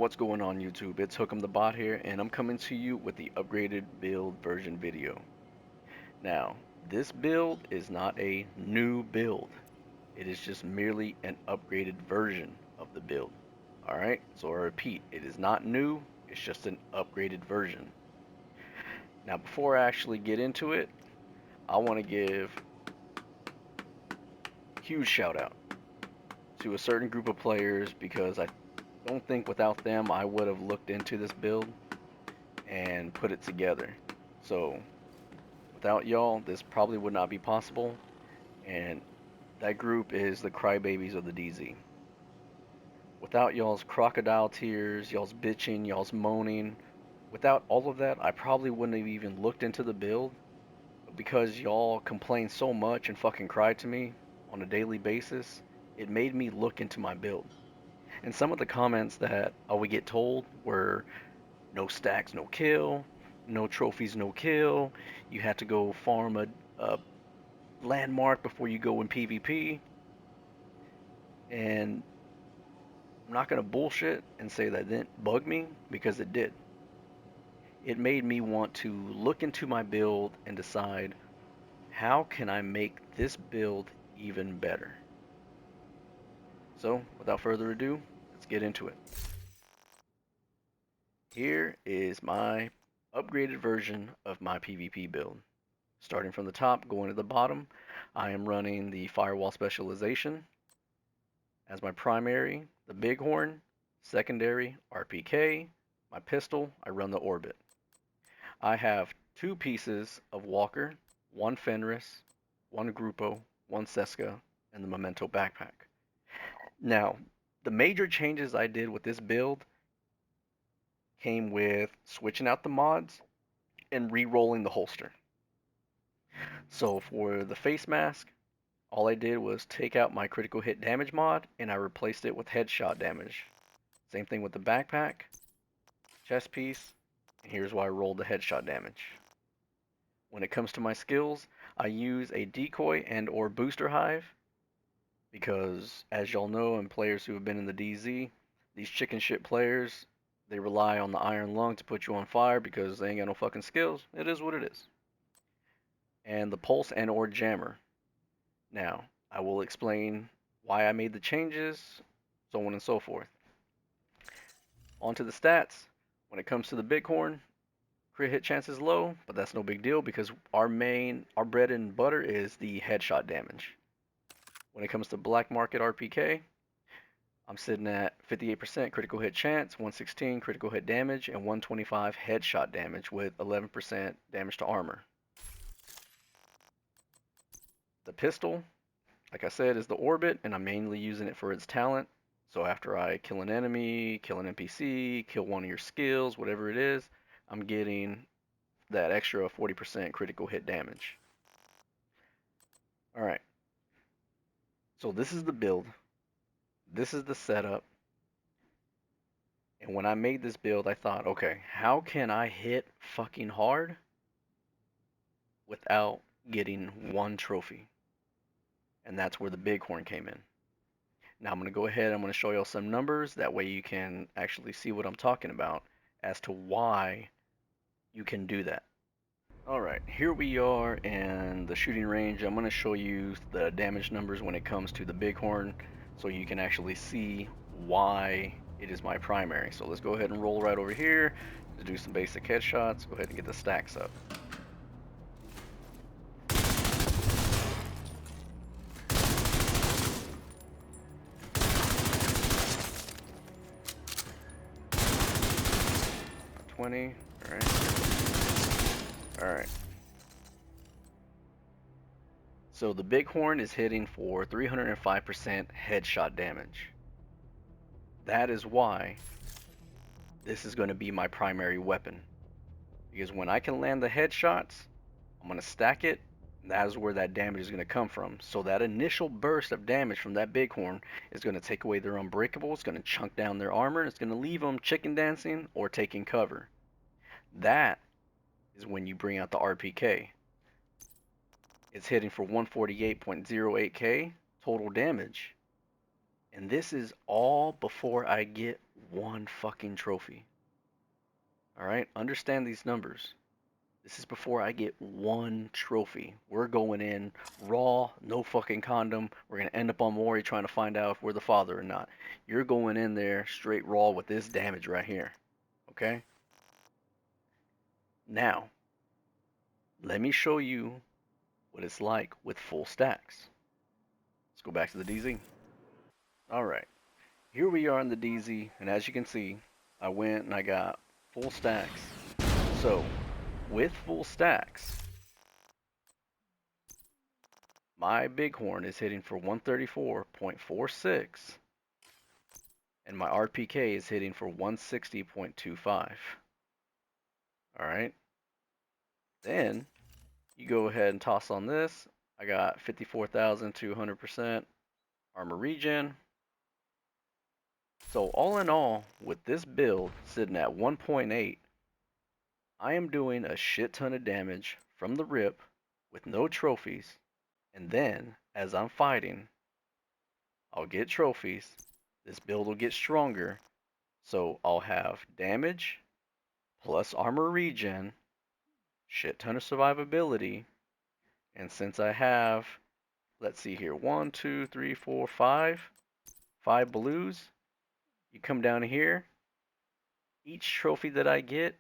What's going on YouTube? It's Hookem the Bot here, and I'm coming to you with the upgraded build version video. Now, this build is not a new build. It is just merely an upgraded version of the build. Alright, so I repeat, it is not new, it's just an upgraded version. Now, before I actually get into it, I want to give a huge shout out to a certain group of players because I don't think without them I would have looked into this build and put it together. So without y'all, this probably would not be possible. And that group is the crybabies of the DZ. Without y'all's crocodile tears, y'all's bitching, y'all's moaning, without all of that, I probably wouldn't have even looked into the build. But because y'all complain so much and fucking cry to me on a daily basis, it made me look into my build. And some of the comments that I would get told were, no stacks, no kill. No trophies, no kill. You have to go farm a landmark before you go in PvP. And I'm not going to bullshit and say that didn't bug me because it did. It made me want to look into my build and decide how can I make this build even better. So, without further ado, let's get into it. Here is my upgraded version of my PvP build. Starting from the top, going to the bottom, I am running the Firewall Specialization as my primary, the Bighorn, secondary, RPK, my pistol, I run the Orbit. I have two pieces of Walker, one Fenris, one Grupo, one Seska, and the Memento backpack. Now, the major changes I did with this build came with switching out the mods and re-rolling the holster. So for the face mask, all I did was take out my critical hit damage mod and I replaced it with headshot damage. Same thing with the backpack, chest piece, and here's why I rolled the headshot damage. When it comes to my skills, I use a decoy and or booster hive because as y'all know and players who have been in the DZ, these chicken shit players, they rely on the iron lung to put you on fire because they ain't got no fucking skills. It is what it is. And the pulse and or jammer. Now, I will explain why I made the changes, so on and so forth. On to the stats. When it comes to the Bighorn, crit hit chance is low, but that's no big deal because our bread and butter is the headshot damage. When it comes to Black Market RPK, I'm sitting at 58% critical hit chance, 116 critical hit damage, and 125 headshot damage with 11% damage to armor. The pistol, like I said, is the Orbit, and I'm mainly using it for its talent. So after I kill an enemy, kill an NPC, kill one of your skills, whatever it is, I'm getting that extra 40% critical hit damage. Alright, so this is the build. This is the setup. And when I made this build, I thought, okay, how can I hit fucking hard without getting one trophy? And that's where the Bighorn came in. Now I'm going to go ahead, I'm going to show y'all some numbers, that way you can actually see what I'm talking about as to why you can do that. Alright, here we are in the shooting range. I'm going to show you the damage numbers when it comes to the Bighorn so you can actually see why it is my primary. So let's go ahead and roll right over here to do some basic headshots. Go ahead and get the stacks up. $20. Alright. So the Bighorn is hitting for 305% headshot damage. That is why this is going to be my primary weapon. Because when I can land the headshots, I'm going to stack it, and that is where that damage is going to come from. So that initial burst of damage from that Bighorn is going to take away their unbreakable, it's going to chunk down their armor, and it's going to leave them chicken dancing or taking cover. That is when you bring out the RPK. It's hitting for 148.08k total damage. And this is all before I get one fucking trophy. Alright? Understand these numbers. This is before I get one trophy. We're going in raw, no fucking condom. We're going to end up on Mori trying to find out if we're the father or not. You're going in there straight raw with this damage right here. Okay? Now, let me show you what it's like with full stacks. Let's go back to the DZ. Alright. Here we are in the DZ, and as you can see, I went and I got full stacks. So, with full stacks, my bighorn is hitting for 134.46, and my RPK is hitting for 160.25. Alright, then you go ahead and toss on this. I got 54,200% armor regen. So all in all, with this build sitting at 1.8, I am doing a shit ton of damage from the rip with no trophies. And then, as I'm fighting, I'll get trophies. This build will get stronger. So I'll have damage, plus armor regen, shit ton of survivability. And since I have, let's see here, 1, 2, 3, 4, 5 blues, you come down here, each trophy that I get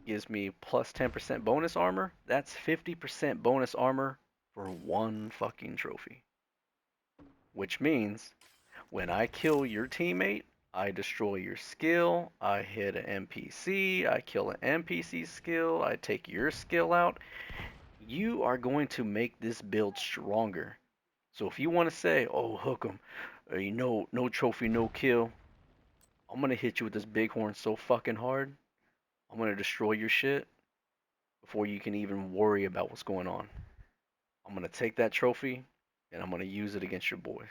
gives me plus 10% bonus armor. That's 50% bonus armor for one fucking trophy. Which means when I kill your teammate, I destroy your skill, I hit an NPC, I kill an NPC skill, I take your skill out. You are going to make this build stronger. So if you want to say, oh, hook 'em, you know, no trophy, no kill, I'm going to hit you with this bighorn so fucking hard, I'm going to destroy your shit before you can even worry about what's going on. I'm going to take that trophy and I'm going to use it against your boys.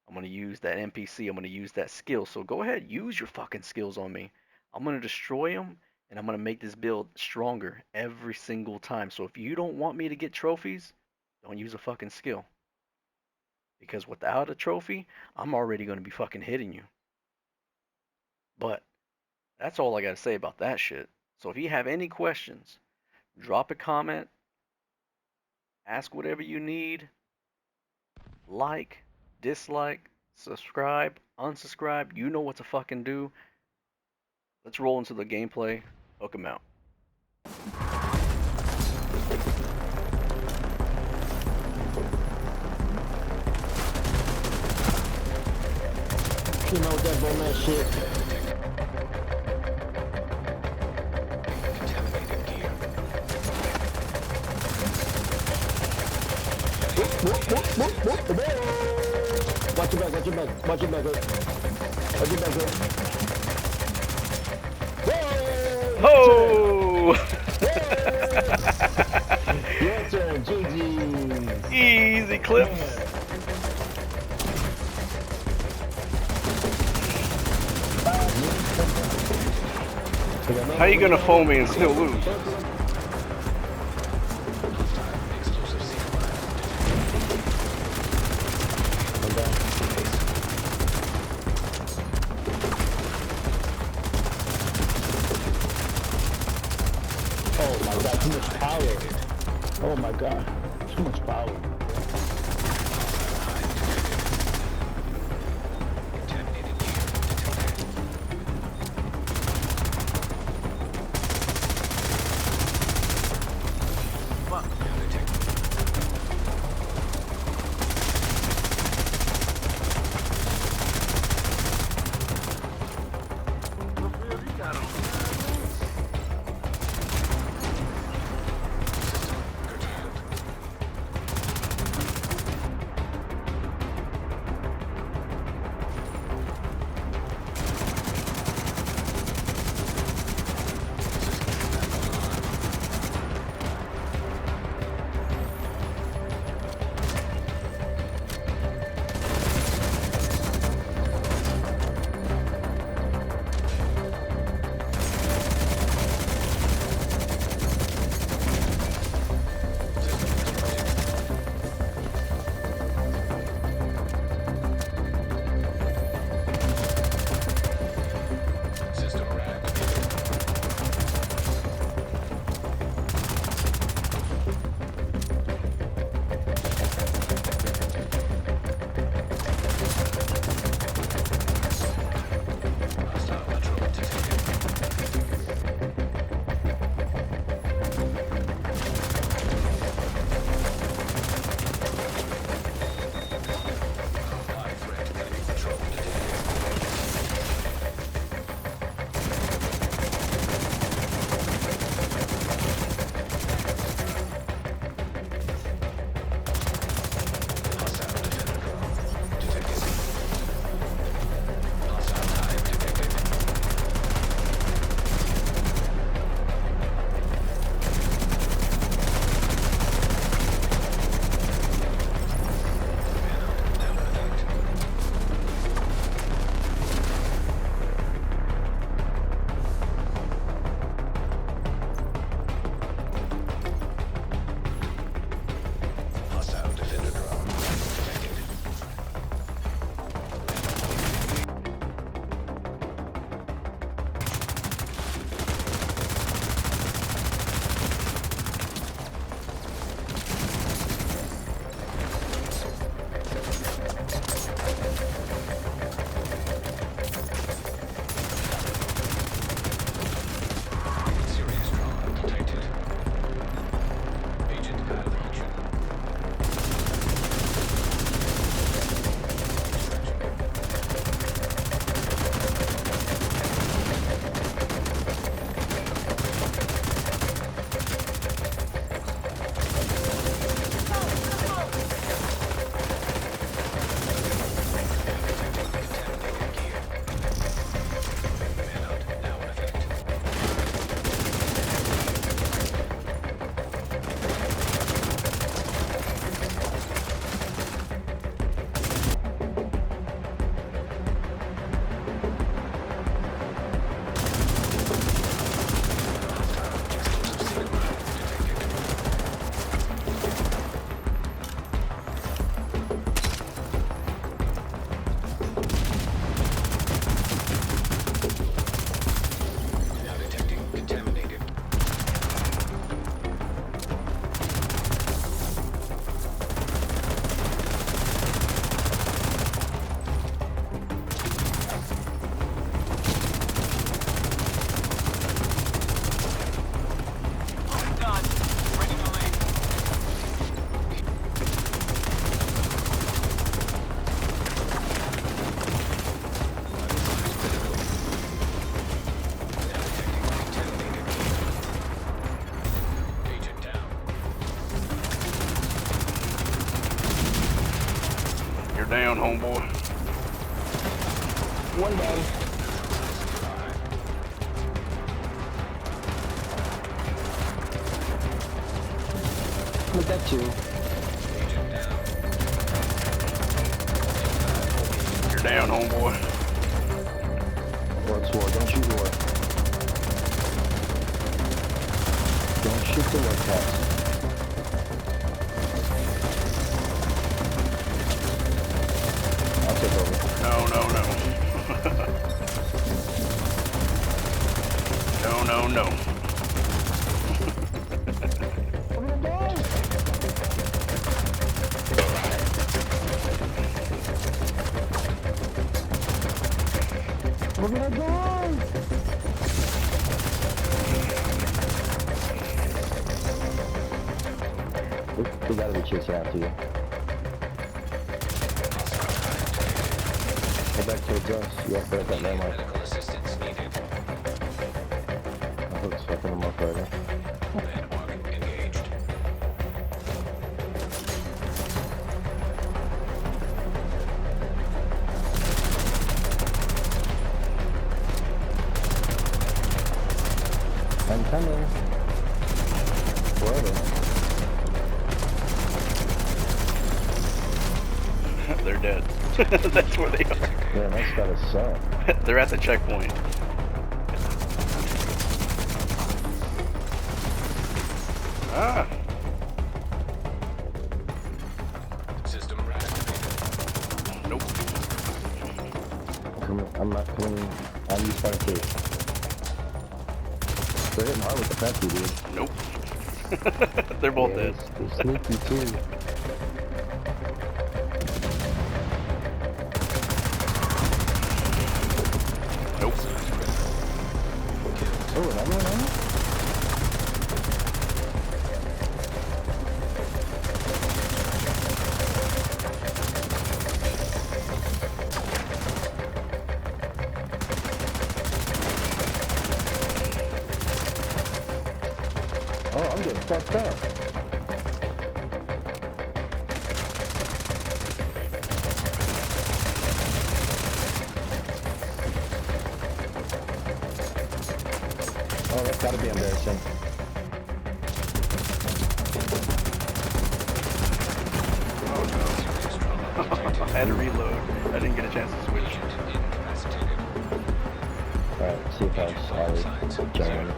I'm going to use that NPC. I'm going to use that skill. So go ahead, use your fucking skills on me. I'm going to destroy them, and I'm going to make this build stronger every single time. So if you don't want me to get trophies, don't use a fucking skill. Because without a trophy, I'm already going to be fucking hitting you. But that's all I got to say about that shit. So if you have any questions, drop a comment, ask whatever you need, like, dislike, subscribe, unsubscribe, you know what to fucking do. Let's roll into the gameplay. Hook 'em out. Came out with that bomb ass shit. Watch your back, watch your back, watch your back, watch your back, Ho! Your turn, GG. Easy clips. How you gonna foam me and still lose? Oh my god, too much power. Oh my god, too much power. You're down, homeboy. One down. Look at you. You're down, homeboy. War, it's war. Don't shoot war. Don't shoot the war cats. I'll take over. No, no, no. No, no, no. We're gonna die! We're gonna die! We gotta be chasing after you. Go back towards us. You have to hit that landmark. Medical assistance needed. I hope it's fucking them up right now. Landmark engaged. I'm coming. Where are they? They're dead. That's where they are. Yeah, that's gotta suck. They're at the checkpoint. Ah. System reactivated. Nope. I'm not coming. I'm just trying to case. They're hitting hard with the pesky, dude. Nope. They're both dead. They're sneaky too. Nope. Oh, another one? Oh, I'm getting fucked up. Oh, that's gotta be embarrassing. I had to reload. I didn't get a chance to switch. Incapacitated. Alright, see if I was generating.